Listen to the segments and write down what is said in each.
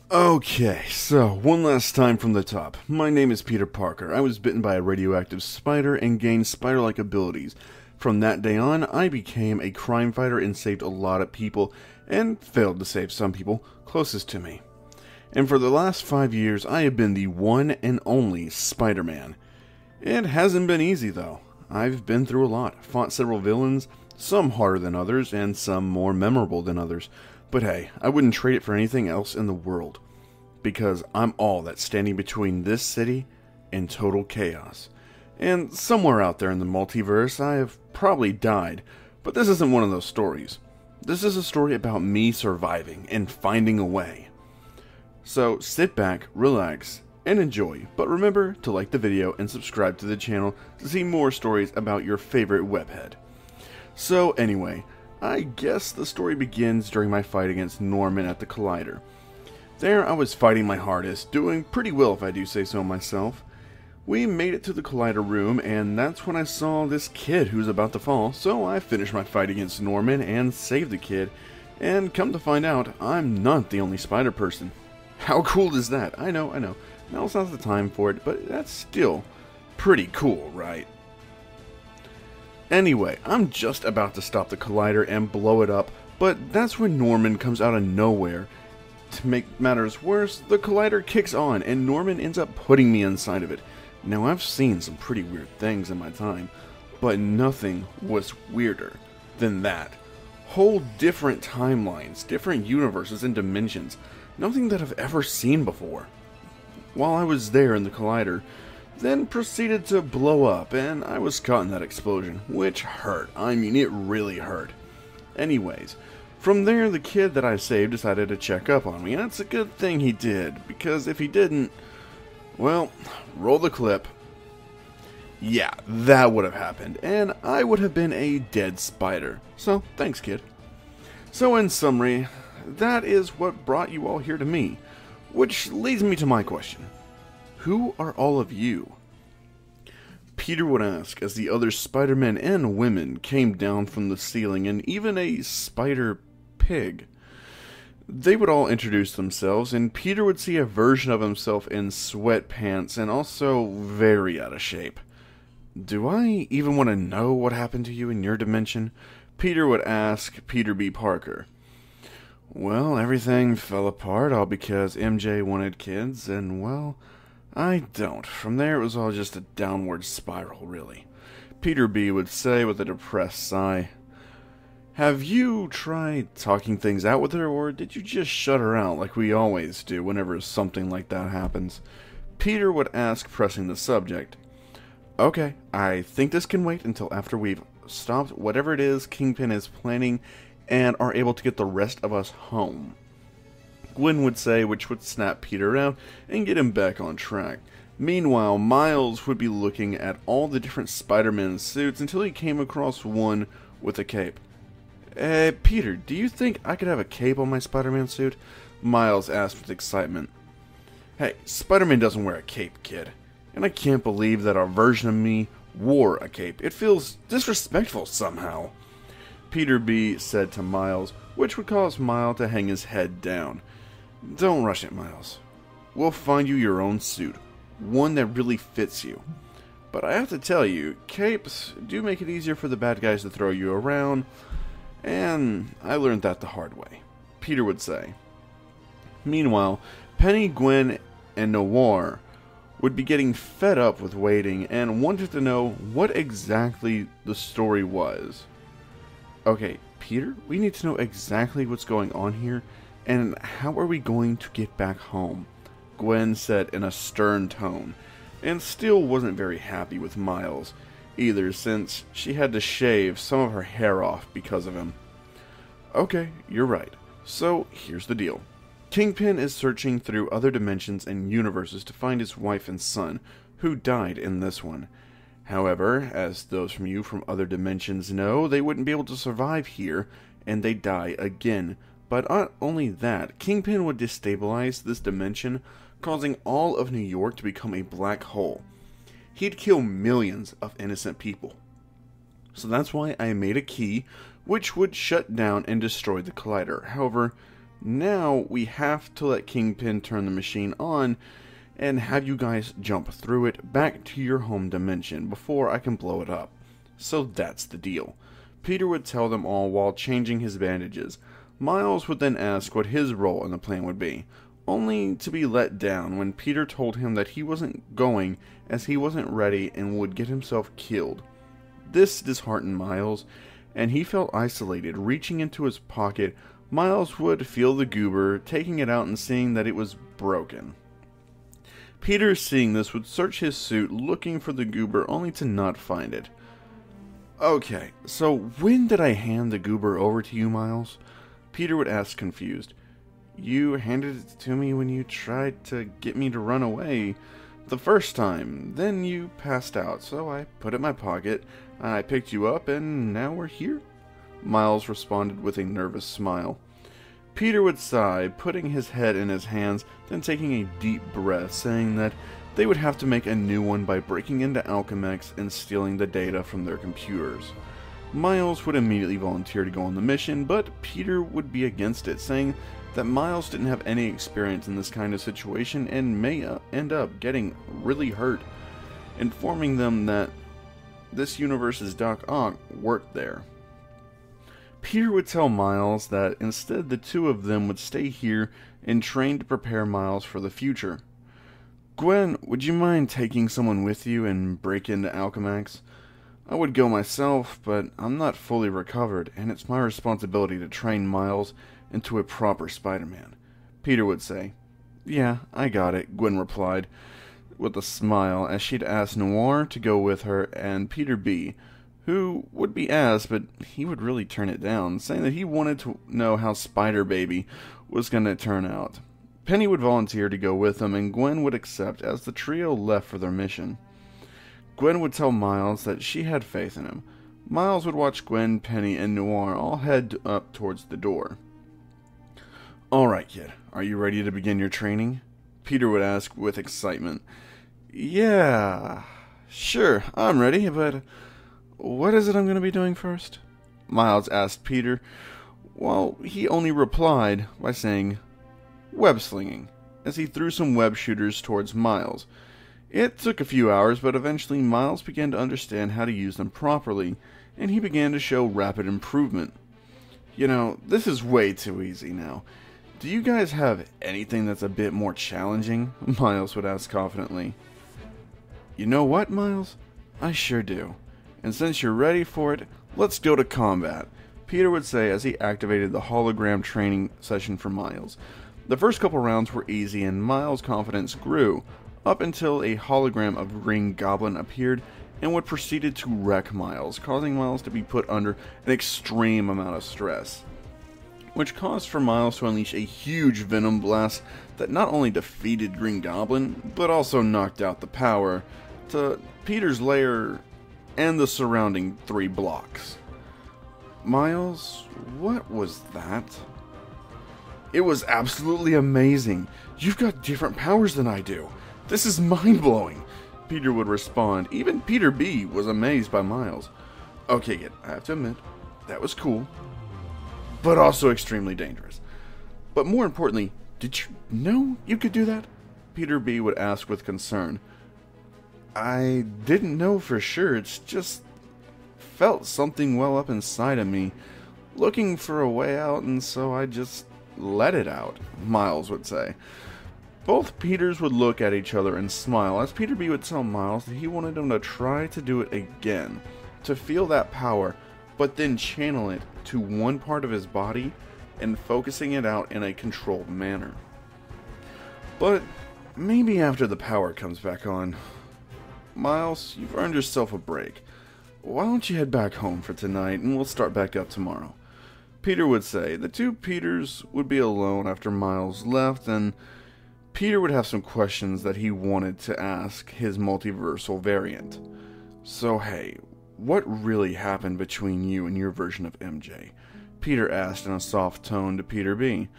Okay, so one last time from the top. My name is Peter Parker. I was bitten by a radioactive spider and gained spider-like abilities. From that day on, I became a crime fighter and saved a lot of people, and failed to save some people closest to me. And for the last 5 years, I have been the one and only Spider-Man. It hasn't been easy, though. I've been through a lot, fought several villains, some harder than others, and some more memorable than others. But hey, I wouldn't trade it for anything else in the world. Because I'm all that's standing between this city and total chaos. And somewhere out there in the multiverse, I have probably died. But this isn't one of those stories. This is a story about me surviving and finding a way. So sit back, relax, and enjoy. But remember to like the video and subscribe to the channel to see more stories about your favorite webhead. So anyway, I guess the story begins during my fight against Norman at the Collider. There I was fighting my hardest, doing pretty well if I do say so myself. We made it to the Collider room, and that's when I saw this kid who was about to fall, so I finished my fight against Norman and saved the kid, and come to find out, I'm not the only spider person. How cool is that? I know. Now's not the time for it, but that's still pretty cool, right? Anyway, I'm just about to stop the Collider and blow it up, but that's when Norman comes out of nowhere. To make matters worse, the Collider kicks on and Norman ends up putting me inside of it. Now I've seen some pretty weird things in my time, but nothing was weirder than that. Whole different timelines, different universes and dimensions, nothing that I've ever seen before. While I was there in the Collider, then proceeded to blow up and I was caught in that explosion, which hurt. I mean, it really hurt. Anyways, from there, the kid that I saved decided to check up on me, and it's a good thing he did, because if he didn't, well, roll the clip. Yeah, that would have happened, and I would have been a dead spider. So, thanks, kid. So, in summary, that is what brought you all here to me, which leads me to my question. Who are all of you? Peter would ask as the other Spider-Men and women came down from the ceiling, and even a spider pig. They would all introduce themselves, and Peter would see a version of himself in sweatpants and also very out of shape. Do I even want to know what happened to you in your dimension? Peter would ask Peter B. Parker. Well, everything fell apart all because MJ wanted kids, and well, I don't. From there it was all just a downward spiral, really. Peter B. would say with a depressed sigh. Have you tried talking things out with her, or did you just shut her out like we always do whenever something like that happens? Peter would ask, pressing the subject. Okay, I think this can wait until after we've stopped whatever it is Kingpin is planning and are able to get the rest of us home. Gwen would say, which would snap Peter out and get him back on track. Meanwhile, Miles would be looking at all the different Spider-Man suits until he came across one with a cape. Peter, do you think I could have a cape on my Spider-Man suit? Miles asked with excitement. Hey, Spider-Man doesn't wear a cape, kid. And I can't believe that our version of me wore a cape. It feels disrespectful somehow. Peter B. said to Miles, which would cause Miles to hang his head down. Don't rush it, Miles. We'll find you your own suit. One that really fits you. But I have to tell you, capes do make it easier for the bad guys to throw you around. And I learned that the hard way, Peter would say. Meanwhile, Penny, Gwen, and Noir would be getting fed up with waiting and wanted to know what exactly the story was. Okay, Peter, we need to know exactly what's going on here, and how are we going to get back home? Gwen said in a stern tone, and still wasn't very happy with Miles either, since she had to shave some of her hair off because of him. Okay, you're right. So, here's the deal. Kingpin is searching through other dimensions and universes to find his wife and son, who died in this one. However, as those from you from other dimensions know, they wouldn't be able to survive here, and they die again. But not only that, Kingpin would destabilize this dimension, causing all of New York to become a black hole. He'd kill millions of innocent people. So that's why I made a key which would shut down and destroy the Collider. However, Now we have to let Kingpin turn the machine on and have you guys jump through it back to your home dimension before I can blow it up. So that's the deal. Peter would tell them all while changing his bandages. Miles would then ask what his role in the plan would be, only to be let down when Peter told him that he wasn't going as he wasn't ready and would get himself killed. This disheartened Miles, and he felt isolated. Reaching into his pocket, Miles would feel the goober, taking it out and seeing that it was broken. Peter, seeing this, would search his suit looking for the goober only to not find it. Okay, so when did I hand the goober over to you, Miles? Peter would ask, confused. You handed it to me when you tried to get me to run away the first time. Then you passed out, so I put it in my pocket, and I picked you up, and now we're here? Miles responded with a nervous smile. Peter would sigh, putting his head in his hands, then taking a deep breath, saying that they would have to make a new one by breaking into Alchemex and stealing the data from their computers. Miles would immediately volunteer to go on the mission, but Peter would be against it, saying that Miles didn't have any experience in this kind of situation and may end up getting really hurt, informing them that this universe's Doc Ock worked there. Peter would tell Miles that instead the two of them would stay here and train to prepare Miles for the future. Gwen, would you mind taking someone with you and break into Alchemax? I would go myself, but I'm not fully recovered, and it's my responsibility to train Miles into a proper Spider-Man. Peter would say. Yeah, I got it, Gwen replied, with a smile, as she'd asked Noir to go with her and Peter B., who would be asked, but he would really turn it down, saying that he wanted to know how Spider-Baby was going to turn out. Penny would volunteer to go with them, and Gwen would accept as the trio left for their mission. Gwen would tell Miles that she had faith in him. Miles would watch Gwen, Penny, and Noir all head up towards the door. Alright, kid, are you ready to begin your training? Peter would ask with excitement. Yeah, sure, I'm ready, but what is it I'm going to be doing first? Miles asked Peter, while he only replied by saying, web slinging, as he threw some web shooters towards Miles. It took a few hours, but eventually Miles began to understand how to use them properly, and he began to show rapid improvement. You know, this is way too easy now. Do you guys have anything that's a bit more challenging? Miles would ask confidently. You know what, Miles? I sure do. And since you're ready for it, let's go to combat, Peter would say as he activated the hologram training session for Miles. The first couple rounds were easy and Miles' confidence grew, up until a hologram of Green Goblin appeared and would proceed to wreck Miles, causing Miles to be put under an extreme amount of stress, which caused for Miles to unleash a huge venom blast that not only defeated Green Goblin, but also knocked out the power to Peter's lair and the surrounding 3 blocks. Miles, what was that? It was absolutely amazing. You've got different powers than I do. This is mind-blowing, Peter would respond. Even Peter B. was amazed by Miles. Okay, kid, I have to admit, that was cool, but also extremely dangerous. But more importantly, did you know you could do that? Peter B. would ask with concern. I didn't know for sure, it's just felt something well up inside of me, looking for a way out, and so I just let it out, Miles would say. Both Peters would look at each other and smile as Peter B. would tell Miles that he wanted him to try to do it again, to feel that power, but then channel it to one part of his body and focusing it out in a controlled manner. But maybe after the power comes back on. Miles, you've earned yourself a break. Why don't you head back home for tonight and we'll start back up tomorrow? Peter would say. The two Peters would be alone after Miles left, and Peter would have some questions that he wanted to ask his multiversal variant. So hey, what really happened between you and your version of MJ? Peter asked in a soft tone to Peter B.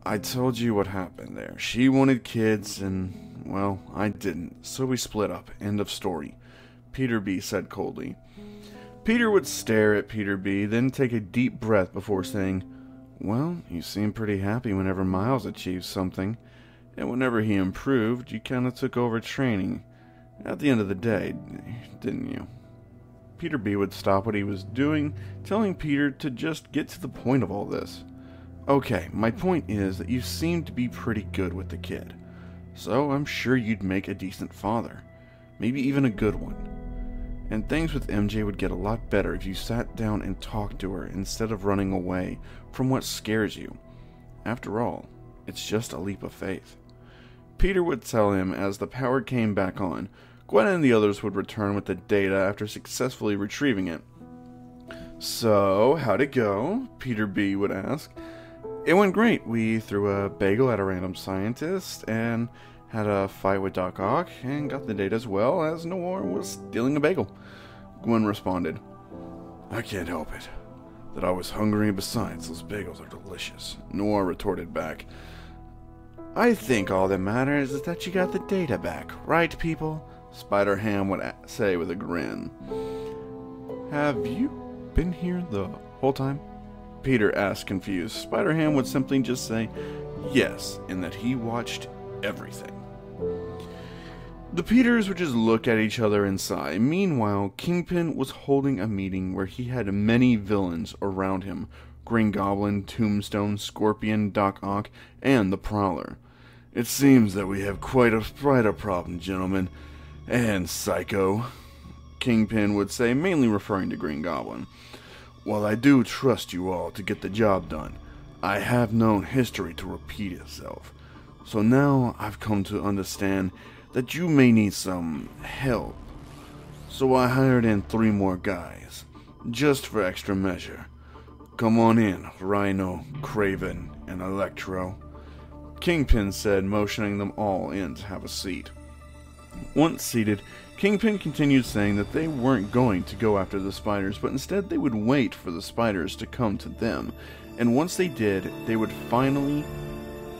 I told you what happened there. She wanted kids and, well, I didn't, so we split up. End of story, Peter B. said coldly. Peter would stare at Peter B., then take a deep breath before saying, Well, you seemed pretty happy whenever Miles achieved something, and whenever he improved, you kind of took over training. At the end of the day, didn't you? Peter B would stop what he was doing, telling Peter to just get to the point of all this. Okay, my point is that you seem to be pretty good with the kid, so I'm sure you'd make a decent father, maybe even a good one. And things with MJ would get a lot better if you sat down and talked to her instead of running away from what scares you. After all, it's just a leap of faith. Peter would tell him as the power came back on. Gwen and the others would return with the data after successfully retrieving it. So, how'd it go? Peter B would ask. It went great. We threw a bagel at a random scientist and had a fight with Doc Ock and got the data as well as Noir was stealing a bagel. Gwen responded, I can't help it. That I was hungry, and besides, those bagels are delicious. Noir retorted back, I think all that matters is that you got the data back, right, people? Spider-Ham would say with a grin. Have you been here the whole time? Peter asked, confused. Spider-Ham would simply just say yes, and that he watched everything. The Peters would just look at each other and sigh. Meanwhile, Kingpin was holding a meeting where he had many villains around him. Green Goblin, Tombstone, Scorpion, Doc Ock, and the Prowler. It seems that we have quite a problem, gentlemen. And Psycho, Kingpin would say, mainly referring to Green Goblin. While I do trust you all to get the job done, I have known history to repeat itself. So now I've come to understand that you may need some help. So I hired in 3 more guys, just for extra measure. Come on in, Rhino, Craven, and Electro. Kingpin said, motioning them all in to have a seat. Once seated, Kingpin continued saying that they weren't going to go after the spiders, but instead they would wait for the spiders to come to them, and once they did, they would finally,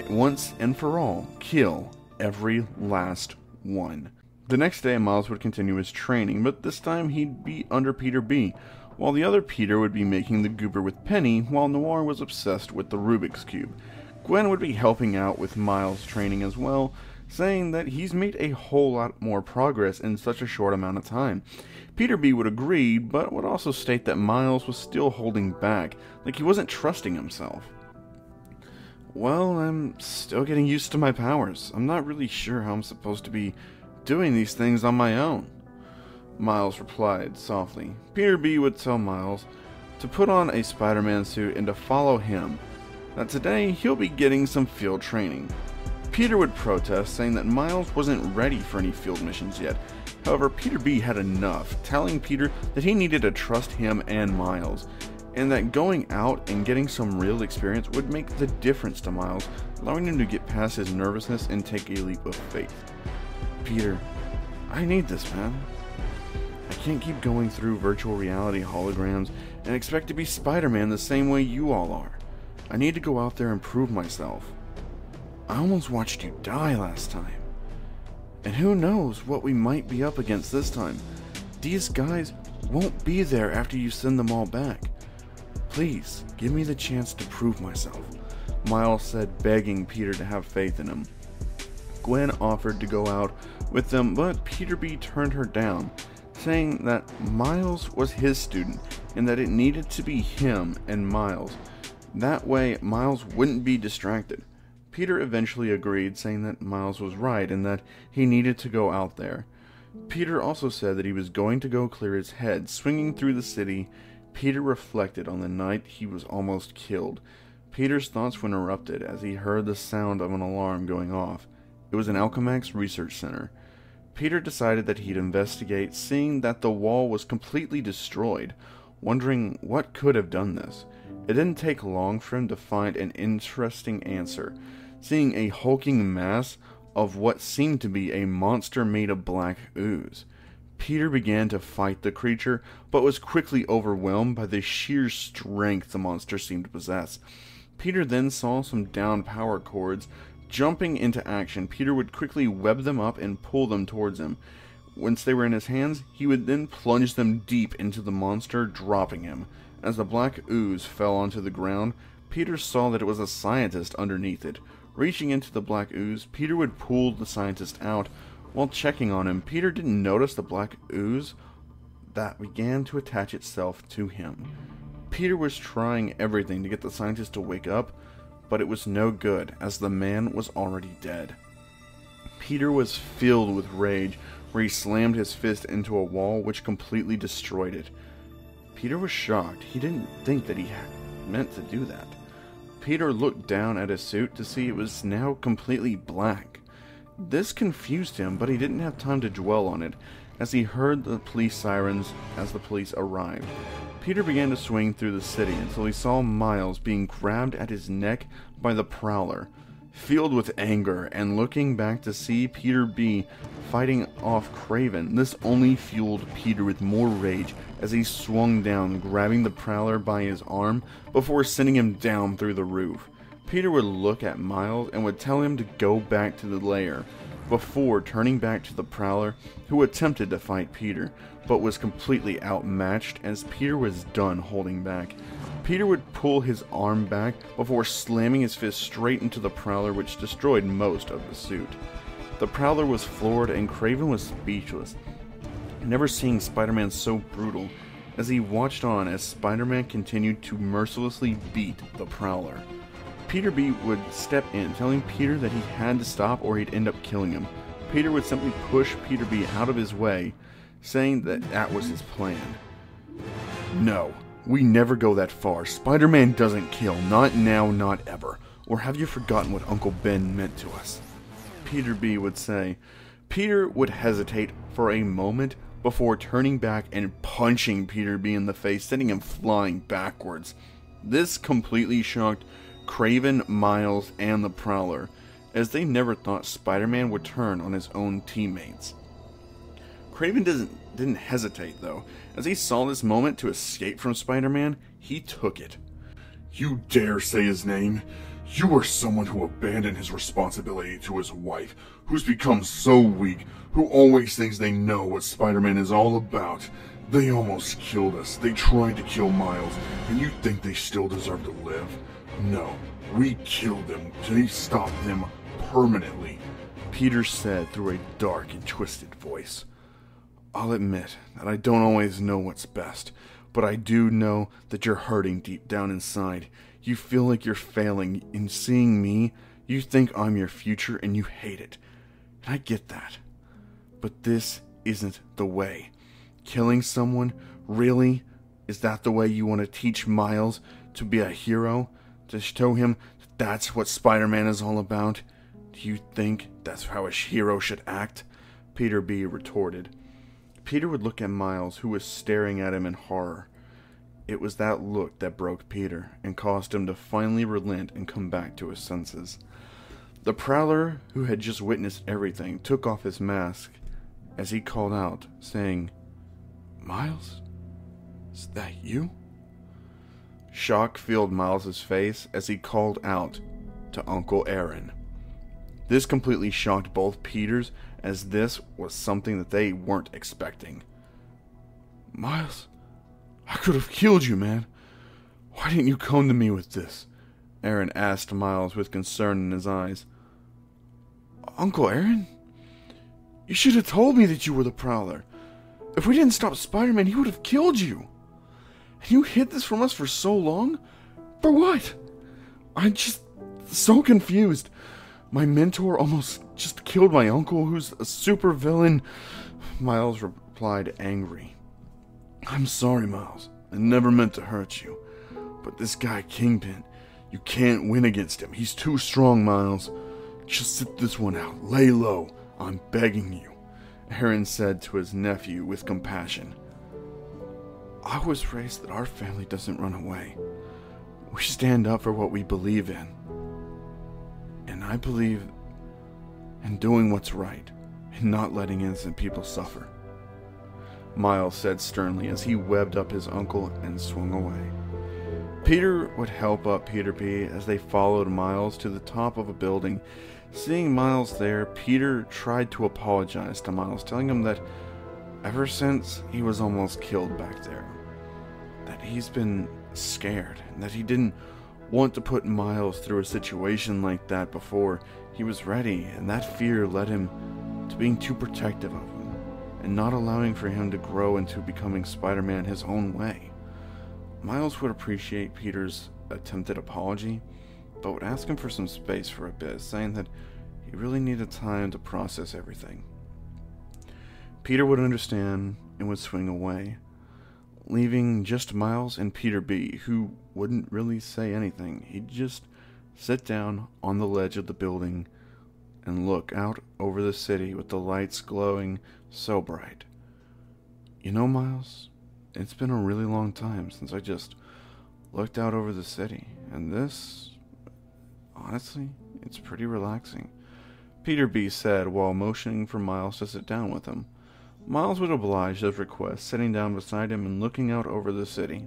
once and for all, kill every last one. The next day, Miles would continue his training, but this time he'd be under Peter B, while the other Peter would be making the goober with Penny, while Noir was obsessed with the Rubik's Cube. Gwen would be helping out with Miles' training as well, saying that he's made a whole lot more progress in such a short amount of time. Peter B would agree, but would also state that Miles was still holding back, like he wasn't trusting himself. Well, I'm still getting used to my powers. I'm not really sure how I'm supposed to be doing these things on my own, Miles replied softly. Peter B would tell Miles to put on a Spider-Man suit and to follow him, that today he'll be getting some field training. Peter would protest, saying that Miles wasn't ready for any field missions yet. However, Peter B had enough, telling Peter that he needed to trust him and Miles, and that going out and getting some real experience would make the difference to Miles, allowing him to get past his nervousness and take a leap of faith. Peter, I need this, man. I can't keep going through virtual reality holograms and expect to be Spider-Man the same way you all are. I need to go out there and prove myself. I almost watched you die last time. And who knows what we might be up against this time. These guys won't be there after you send them all back. Please, give me the chance to prove myself, Miles said, begging Peter to have faith in him. Gwen offered to go out with them, but Peter B turned her down, saying that Miles was his student and that it needed to be him and Miles. That way, Miles wouldn't be distracted. Peter eventually agreed, saying that Miles was right and that he needed to go out there. Peter also said that he was going to go clear his head. Swinging through the city, Peter reflected on the night he was almost killed. Peter's thoughts were interrupted as he heard the sound of an alarm going off. It was an Alchemax research center. Peter decided that he'd investigate, seeing that the wall was completely destroyed, wondering what could have done this. It didn't take long for him to find an interesting answer, seeing a hulking mass of what seemed to be a monster made of black ooze. Peter began to fight the creature, but was quickly overwhelmed by the sheer strength the monster seemed to possess. Peter then saw some downed power cords. Jumping into action, Peter would quickly web them up and pull them towards him. Once they were in his hands, he would then plunge them deep into the monster, dropping him. As the black ooze fell onto the ground, Peter saw that it was a scientist underneath it. Reaching into the black ooze, Peter would pull the scientist out. While checking on him, Peter didn't notice the black ooze that began to attach itself to him. Peter was trying everything to get the scientist to wake up, but it was no good, as the man was already dead. Peter was filled with rage, where he slammed his fist into a wall which completely destroyed it. Peter was shocked. He didn't think that he meant to do that. Peter looked down at his suit to see it was now completely black. This confused him, but he didn't have time to dwell on it, as he heard the police sirens as the police arrived. Peter began to swing through the city until he saw Miles being grabbed at his neck by the Prowler. Filled with anger and looking back to see Peter B fighting off Kraven, this only fueled Peter with more rage as he swung down, grabbing the Prowler by his arm before sending him down through the roof. Peter would look at Miles and would tell him to go back to the lair, before turning back to the Prowler, who attempted to fight Peter, but was completely outmatched as Peter was done holding back. Peter would pull his arm back before slamming his fist straight into the Prowler, which destroyed most of the suit. The Prowler was floored and Kraven was speechless, never seeing Spider-Man so brutal, as he watched on as Spider-Man continued to mercilessly beat the Prowler. Peter B would step in, telling Peter that he had to stop or he'd end up killing him. Peter would simply push Peter B out of his way, saying that that was his plan. No. We never go that far. Spider-Man doesn't kill. Not now, not ever. Or have you forgotten what Uncle Ben meant to us? Peter B would say. Peter would hesitate for a moment before turning back and punching Peter B in the face, sending him flying backwards. This completely shocked Kraven, Miles, and the Prowler, as they never thought Spider-Man would turn on his own teammates. Kraven didn't hesitate, though. As he saw this moment to escape from Spider-Man, he took it. You dare say his name? You are someone who abandoned his responsibility to his wife, who's become so weak, who always thinks they know what Spider-Man is all about. They almost killed us. They tried to kill Miles, and you think they still deserve to live? No, we killed them. They stopped them permanently, Peter said through a dark and twisted voice. I'll admit that I don't always know what's best, but I do know that you're hurting deep down inside. You feel like you're failing. In seeing me, you think I'm your future and you hate it. And I get that. But this isn't the way. Killing someone, really? Is that the way you want to teach Miles to be a hero? To show him that that's what Spider-Man is all about? Do you think that's how a hero should act? Peter B retorted. Peter would look at Miles, who was staring at him in horror. It was that look that broke Peter, and caused him to finally relent and come back to his senses. The Prowler, who had just witnessed everything, took off his mask as he called out, saying, Miles? Is that you? Shock filled Miles's face as he called out to Uncle Aaron. This completely shocked both Peters, as this was something that they weren't expecting. Miles, I could have killed you, man. Why didn't you come to me with this? Aaron asked Miles with concern in his eyes. Uncle Aaron? You should have told me that you were the Prowler. If we didn't stop Spider-Man, he would have killed you. And you hid this from us for so long? For what? I'm just so confused. My mentor almost just killed my uncle, who's a super villain. Miles replied, angry. I'm sorry, Miles. I never meant to hurt you. But this guy, Kingpin, you can't win against him. He's too strong, Miles. Just sit this one out. Lay low. I'm begging you, Aaron said to his nephew with compassion. I was raised that our family doesn't run away. We stand up for what we believe in. And I believe in doing what's right and not letting innocent people suffer, Miles said sternly as he webbed up his uncle and swung away. Peter would help up Peter B as they followed Miles to the top of a building. Seeing Miles there, Peter tried to apologize to Miles, telling him that ever since he was almost killed back there, that he's been scared and that he didn't want to put Miles through a situation like that before he was ready, and that fear led him to being too protective of him and not allowing for him to grow into becoming Spider-Man his own way. Miles would appreciate Peter's attempted apology, but would ask him for some space for a bit, saying that he really needed time to process everything. Peter would understand and would swing away, leaving just Miles and Peter B, who wouldn't really say anything. He'd just sit down on the ledge of the building and look out over the city with the lights glowing so bright. You know, Miles, it's been a really long time since I just looked out over the city, and this, honestly, it's pretty relaxing, Peter B said while motioning for Miles to sit down with him. Miles would oblige his request, sitting down beside him and looking out over the city.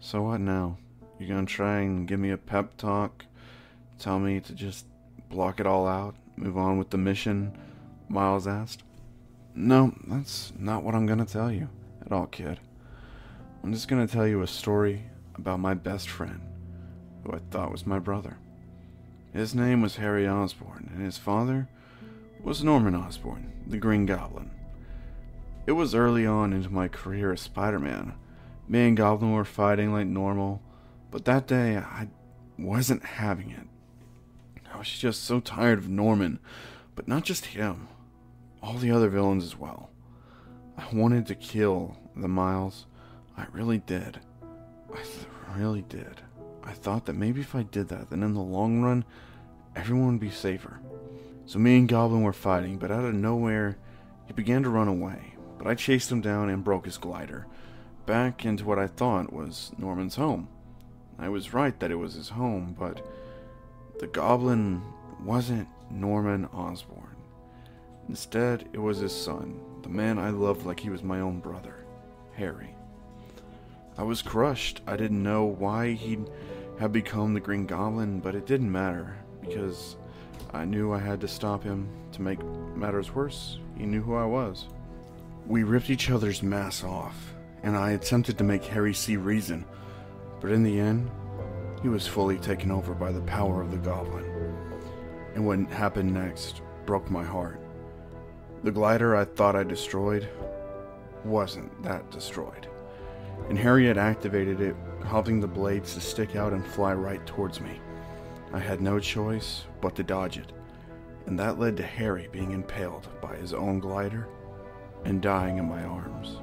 So what now? You gonna try and give me a pep talk? Tell me to just block it all out? Move on with the mission? Miles asked. No, that's not what I'm gonna tell you at all, kid. I'm just gonna tell you a story about my best friend, who I thought was my brother. His name was Harry Osborn, and his father was Norman Osborn, the Green Goblin. It was early on into my career as Spider-Man. Me and Goblin were fighting like normal, but that day I wasn't having it. I was just so tired of Norman, but not just him, all the other villains as well. I wanted to kill the Miles. I really did. Really did. I thought that maybe if I did that, then in the long run, everyone would be safer. So me and Goblin were fighting, but out of nowhere, he began to run away. But I chased him down and broke his glider, back into what I thought was Norman's home. I was right that it was his home, but the Goblin wasn't Norman Osborn. Instead, it was his son, the man I loved like he was my own brother, Harry. I was crushed. I didn't know why he'd have become the Green Goblin, but it didn't matter, because I knew I had to stop him. To make matters worse, he knew who I was. We ripped each other's masks off, and I attempted to make Harry see reason, but in the end, he was fully taken over by the power of the Goblin. And what happened next broke my heart. The glider I thought I destroyed wasn't that destroyed, and Harry had activated it, causing the blades to stick out and fly right towards me. I had no choice but to dodge it, and that led to Harry being impaled by his own glider and dying in my arms.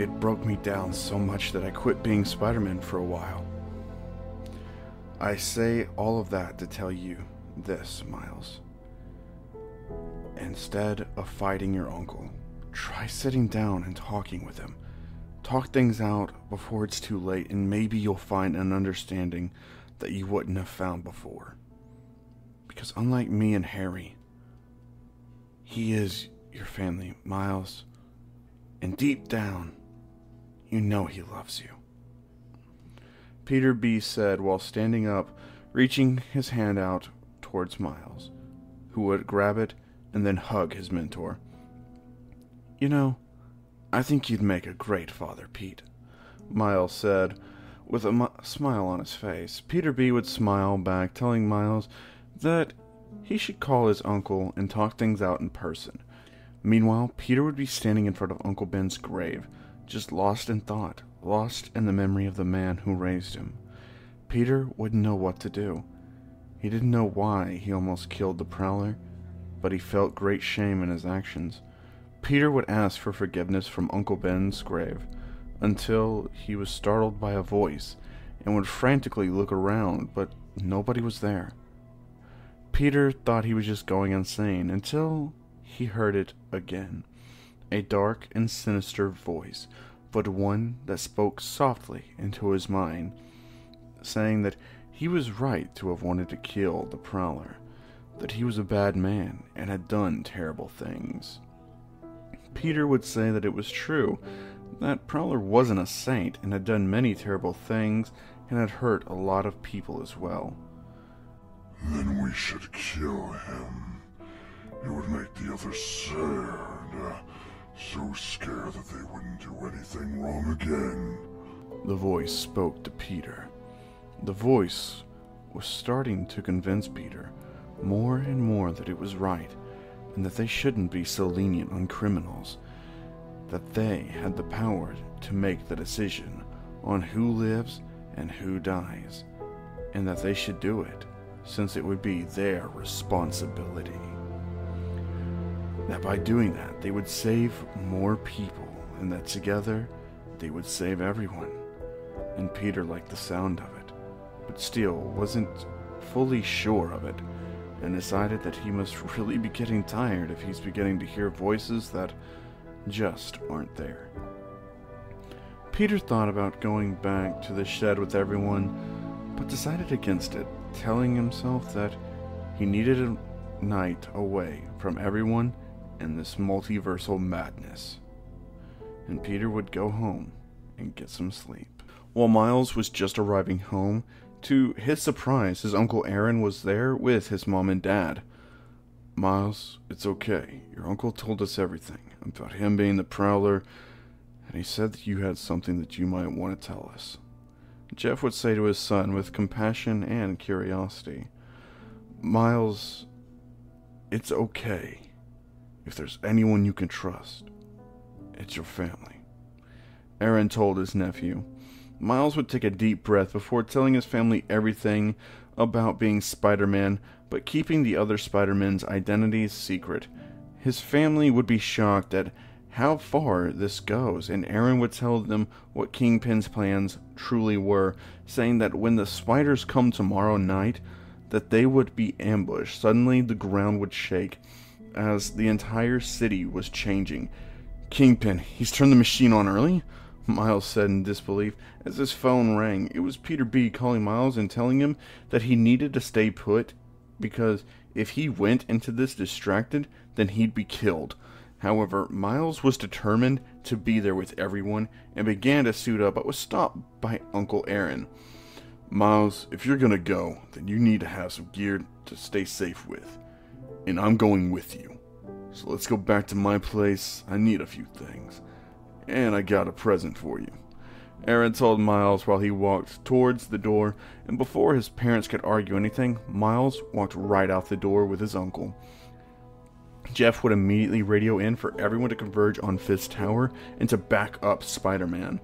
It broke me down so much that I quit being Spider-Man for a while. I say all of that to tell you this, Miles. Instead of fighting your uncle, try sitting down and talking with him. Talk things out before it's too late, and maybe you'll find an understanding that you wouldn't have found before. Because unlike me and Harry, he is your family, Miles. And deep down, you know he loves you. Peter B said while standing up, reaching his hand out towards Miles, who would grab it and then hug his mentor. You know, I think you'd make a great father, Pete, Miles said, with a smile on his face. Peter B would smile back, telling Miles that he should call his uncle and talk things out in person. Meanwhile, Peter would be standing in front of Uncle Ben's grave, just lost in thought, lost in the memory of the man who raised him. Peter wouldn't know what to do. He didn't know why he almost killed the Prowler, but he felt great shame in his actions. Peter would ask for forgiveness from Uncle Ben's grave, until he was startled by a voice, and would frantically look around, but nobody was there. Peter thought he was just going insane, until he heard it again. A dark and sinister voice, but one that spoke softly into his mind, saying that he was right to have wanted to kill the Prowler, that he was a bad man and had done terrible things. Peter would say that it was true, that Prowler wasn't a saint and had done many terrible things and had hurt a lot of people as well. Then we should kill him. It would make the others scared. So scared that they wouldn't do anything wrong again. The voice spoke to Peter. The voice was starting to convince Peter more and more that it was right, and that they shouldn't be so lenient on criminals, that they had the power to make the decision on who lives and who dies, and that they should do it, since it would be their responsibility. That by doing that, they would save more people, and that together, they would save everyone. And Peter liked the sound of it, but still wasn't fully sure of it, and decided that he must really be getting tired if he's beginning to hear voices that just aren't there. Peter thought about going back to the shed with everyone, but decided against it, telling himself that he needed a night away from everyone and this multiversal madness. And Peter would go home and get some sleep. While Miles was just arriving home, to his surprise, his Uncle Aaron was there with his mom and dad. "Miles, it's okay. Your uncle told us everything about him being the Prowler, and he said that you had something that you might want to tell us," Jeff would say to his son with compassion and curiosity. "Miles, it's okay. If there's anyone you can trust, it's your family," Aaron told his nephew. Miles would take a deep breath before telling his family everything about being Spider-Man, but keeping the other Spider-Man's identities secret. His family would be shocked at how far this goes, and Aaron would tell them what Kingpin's plans truly were, saying that when the spiders come tomorrow night, that they would be ambushed. Suddenly the ground would shake, as the entire city was changing. "Kingpin, he's turned the machine on early?" Miles said in disbelief as his phone rang. It was Peter B. calling Miles and telling him that he needed to stay put, because if he went into this distracted, then he'd be killed. However, Miles was determined to be there with everyone and began to suit up, but was stopped by Uncle Aaron. "Miles, if you're gonna go, then you need to have some gear to stay safe with, and I'm going with you. So let's go back to my place. I need a few things. And I got a present for you," Aaron told Miles while he walked towards the door, and before his parents could argue anything, Miles walked right out the door with his uncle. Jeff would immediately radio in for everyone to converge on Fisk Tower and to back up Spider-Man.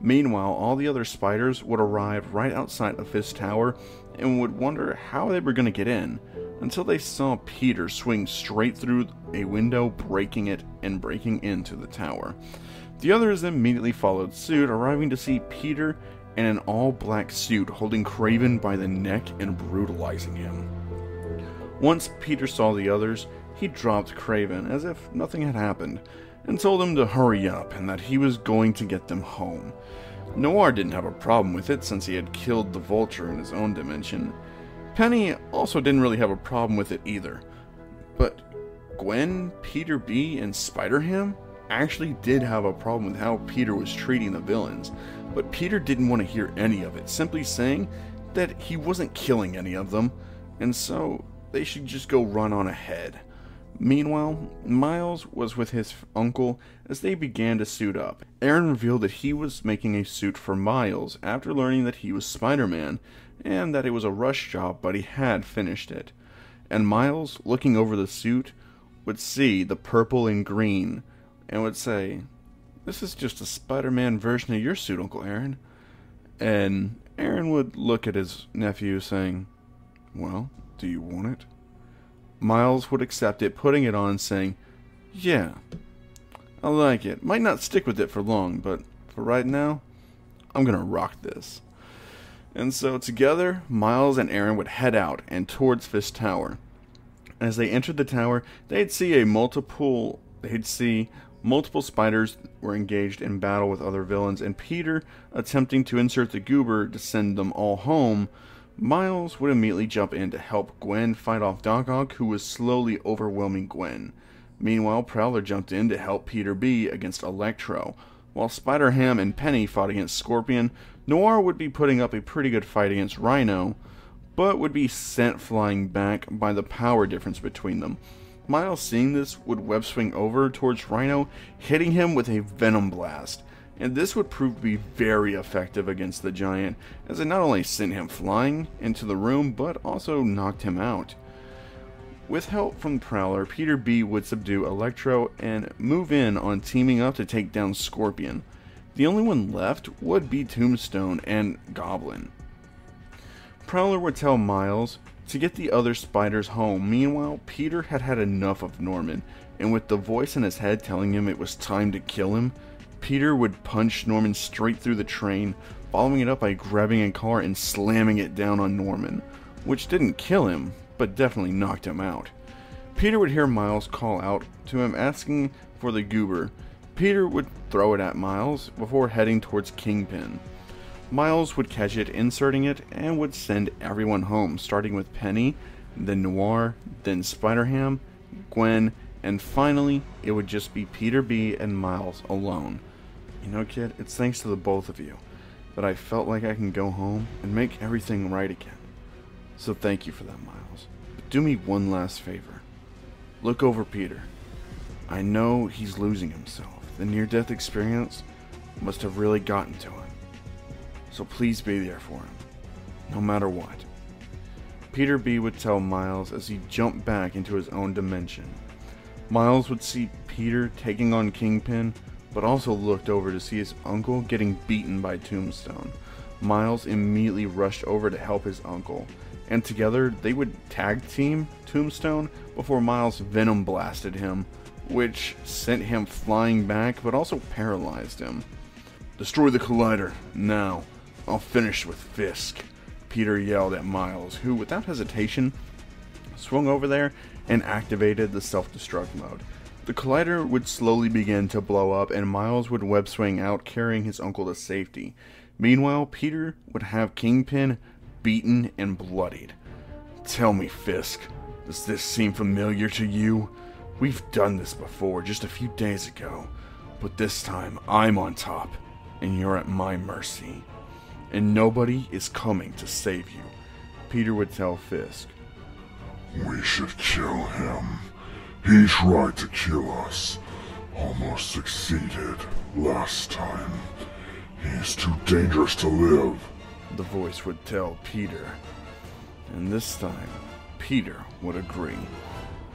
Meanwhile, all the other spiders would arrive right outside of Fisk Tower and would wonder how they were going to get in, until they saw Peter swing straight through a window, breaking it and breaking into the tower. The others immediately followed suit, arriving to see Peter in an all-black suit holding Kraven by the neck and brutalizing him. Once Peter saw the others, he dropped Kraven as if nothing had happened, and told him to hurry up and that he was going to get them home. Noir didn't have a problem with it since he had killed the Vulture in his own dimension. Penny also didn't really have a problem with it either. But Gwen, Peter B, and Spider-Ham actually did have a problem with how Peter was treating the villains, but Peter didn't want to hear any of it, simply saying that he wasn't killing any of them, and so they should just go run on ahead. Meanwhile, Miles was with his uncle as they began to suit up. Aaron revealed that he was making a suit for Miles after learning that he was Spider-Man, and that it was a rush job, but he had finished it. And Miles, looking over the suit, would see the purple and green, and would say, "This is just a Spider-Man version of your suit, Uncle Aaron." And Aaron would look at his nephew saying, "Well, do you want it?" Miles would accept it, putting it on, saying, "Yeah, I like it. Might not stick with it for long, but for right now, I'm gonna rock this." And so together, Miles and Aaron would head out and towards Fisk Tower. As they entered the tower, they'd see multiple spiders were engaged in battle with other villains, and Peter attempting to insert the goober to send them all home. Miles would immediately jump in to help Gwen fight off Doc Ock, who was slowly overwhelming Gwen. Meanwhile, Prowler jumped in to help Peter B against Electro. While Spider-Ham and Penny fought against Scorpion, Noir would be putting up a pretty good fight against Rhino, but would be sent flying back by the power difference between them. Miles, seeing this, would web swing over towards Rhino, hitting him with a Venom Blast. and this would prove to be very effective against the giant, as it not only sent him flying into the room, but also knocked him out. With help from Prowler, Peter B would subdue Electro and move in on teaming up to take down Scorpion. The only one left would be Tombstone and Goblin. Prowler would tell Miles to get the other spiders home. Meanwhile, Peter had had enough of Norman, and with the voice in his head telling him it was time to kill him, Peter would punch Norman straight through the train, following it up by grabbing a car and slamming it down on Norman, which didn't kill him, but definitely knocked him out. Peter would hear Miles call out to him asking for the goober. Peter would throw it at Miles before heading towards Kingpin. Miles would catch it, inserting it, and would send everyone home, starting with Penny, then Noir, then Spider-Ham, Gwen, and finally, it would just be Peter B and Miles alone. You know, kid, it's thanks to the both of you that I felt like I can go home and make everything right again. So thank you for that, Miles. But do me one last favor. Look over Peter. I know he's losing himself. The near-death experience must have really gotten to him. So please be there for him, no matter what. Peter B would tell Miles as he jumped back into his own dimension. Miles would see Peter taking on Kingpin, but also looked over to see his uncle getting beaten by Tombstone. Miles immediately rushed over to help his uncle, and together they would tag team Tombstone before Miles Venom blasted him, which sent him flying back but also paralyzed him. Destroy the Collider, now. I'll finish with Fisk, Peter yelled at Miles, who without hesitation swung over there and activated the self-destruct mode. The Collider would slowly begin to blow up and Miles would web swing out, carrying his uncle to safety. Meanwhile, Peter would have Kingpin beaten and bloodied. Tell me, Fisk, does this seem familiar to you? We've done this before, just a few days ago, but this time I'm on top, and you're at my mercy. And nobody is coming to save you, Peter would tell Fisk. We should kill him. He tried to kill us. Almost succeeded last time. He's too dangerous to live, the voice would tell Peter. And this time, Peter would agree.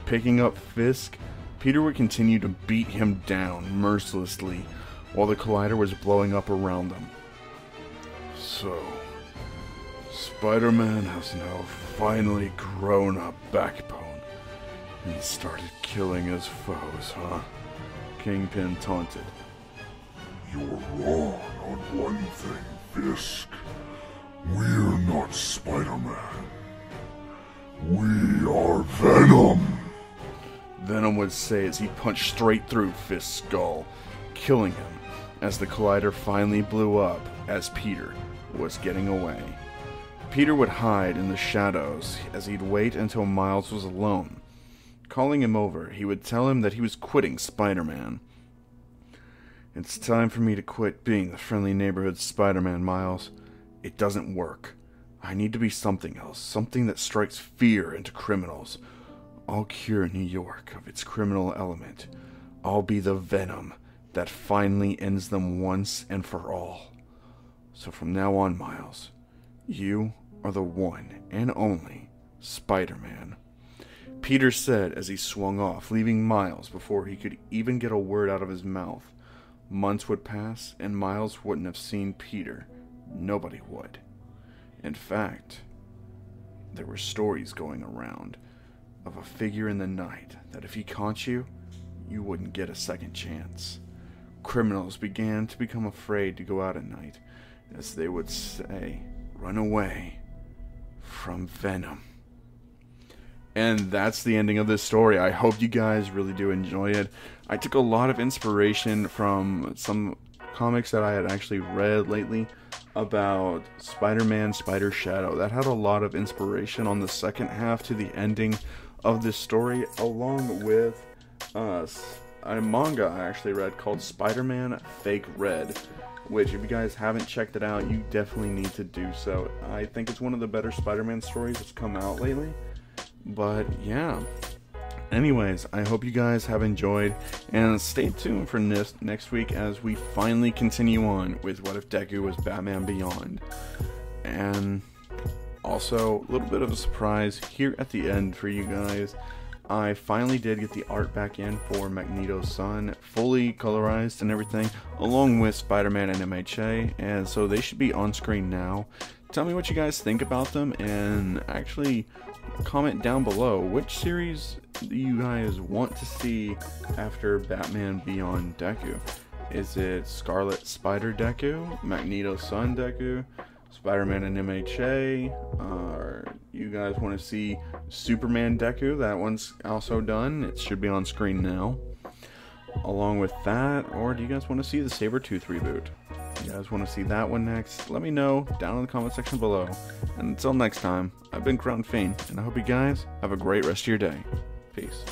Picking up Fisk, Peter would continue to beat him down mercilessly while the Collider was blowing up around them. So, Spider-Man has now finally grown a backbone and started killing his foes, huh? Kingpin taunted. You're wrong on one thing, Fisk. We're not Spider-Man. We are Venom. Venom would say as he punched straight through Fisk's skull, killing him as the Collider finally blew up as Peter was getting away. Peter would hide in the shadows as he'd wait until Miles was alone. Calling him over, he would tell him that he was quitting Spider-Man. It's time for me to quit being the friendly neighborhood Spider-Man, Miles. It doesn't work. I need to be something else, something that strikes fear into criminals. I'll cure New York of its criminal element. I'll be the Venom that finally ends them once and for all. So from now on, Miles, you are the one and only Spider-Man. Peter said as he swung off, leaving Miles before he could even get a word out of his mouth. Months would pass, and Miles wouldn't have seen Peter. Nobody would. In fact, there were stories going around of a figure in the night that if he caught you, you wouldn't get a second chance. Criminals began to become afraid to go out at night, as they would say, run away from Venom. And that's the ending of this story. I hope you guys really do enjoy it. I took a lot of inspiration from some comics that I had actually read lately about Spider-Man, Spider Shadow. That had a lot of inspiration on the second half to the ending of this story, along with a manga I actually read called Spider-Man Fake Red, which if you guys haven't checked it out, you definitely need to do so. I think it's one of the better Spider-Man stories that's come out lately. But yeah, Anyways, I hope you guys have enjoyed, and stay tuned for next week as we finally continue on with What If Deku Was Batman Beyond. And also, a little bit of a surprise here at the end for you guys. I finally did get the art back in for Magneto's son, fully colorized and everything, along with Spider-Man and MHA, and so they should be on screen now. Tell me what you guys think about them, and actually comment down below which series do you guys want to see after Batman Beyond Deku. Is it Scarlet Spider Deku, Magneto's son Deku, Spider-Man and MHA, or you guys want to see Superman Deku? That one's also done. It should be on screen now. Along with that, or do you guys want to see the Sabretooth reboot? You guys want to see that one next? Let me know down in the comment section below. And until next time, I've been Crown Fiend, and I hope you guys have a great rest of your day. Peace.